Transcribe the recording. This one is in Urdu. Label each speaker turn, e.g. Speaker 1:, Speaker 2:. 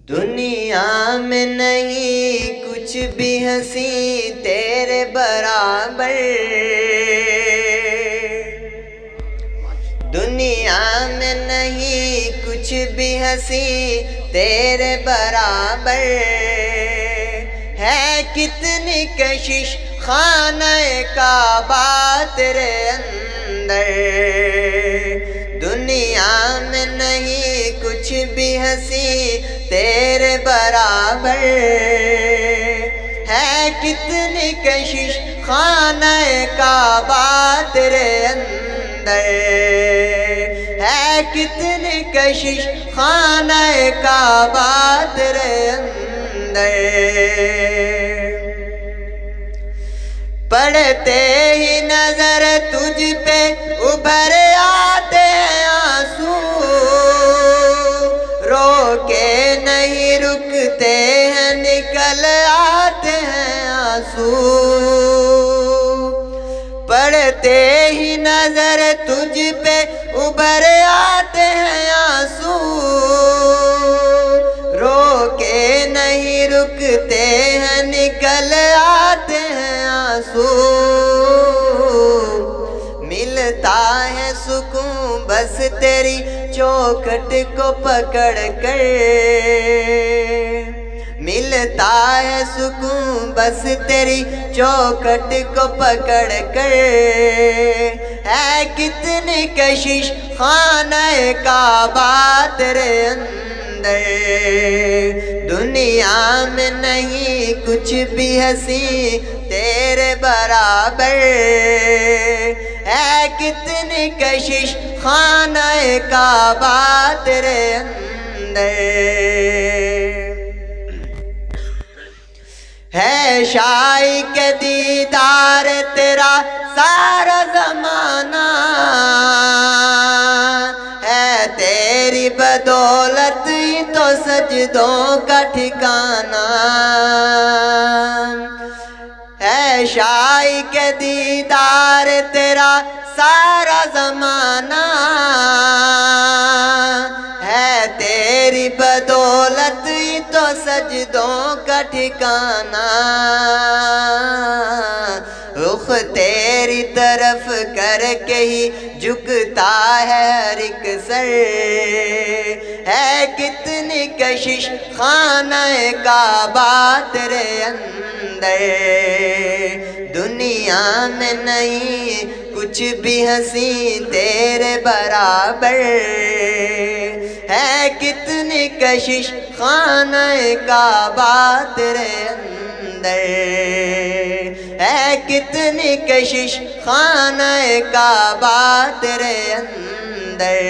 Speaker 1: دنیا میں نہیں کچھ بھی ہنسی تیرے برابر، دنیا میں نہیں کچھ بھی ہنسی تیرے برابر، ہے کتنی کشش خانہ کعبہ تیرے اندر، دنیا میں نہیں کچھ بھی ہنسی تیرے برابر، ہے کتنی کشش خانہ کعبہ تیرے اندر، ہے کتنی کشش خانہ کعبہ تیرے اندر، پڑھتے ہی نظر تجھ پہ ابھر آتے ہیں آنسو، رو کے نہیں رکتے ہیں نکل آتے ہیں آنسو، پڑھتے ہی نظر تجھ پہ ابھر آتے ہیں آنسو، رو کے نہیں رکتے ہیں نکل آتے ہیں آنسو، ملتا ہے سکون بس تیری چوکھٹ کو پکڑ کر، ملتا ہے سکون بس تیری چوکھٹ کو پکڑ کر، ہے کتنی کشش خانہ کعبہ تیرے اندر، دنیا میں نہیں کچھ بھی ہنسی تیرے برابر، ہے کتنی کشش خانہ کعبہ تیرے اندر، ہے شاہی کے دیدار تیرا سارا زمانہ، ہے تیری بدولت ہی تو سجدوں کا ٹھکانہ، ہے شاہی کے دیدار تیرا سارا زمانہ، ہے تیری بدولت ہی تو سجدوں کا ٹھکانہ، رخ تیری طرف کر کے ہی جھکتا ہے ہر ایک سر، ہے کتنی کشش خانہ کعبہ تیرے اندر، دنیا میں نہیں کچھ بھی ہنسی تیرے برابر، ہے کتنی کشش خانہ کعبہ تیرے اندر، ہے کتنی کشش خانہ کعبہ تیرے اندر۔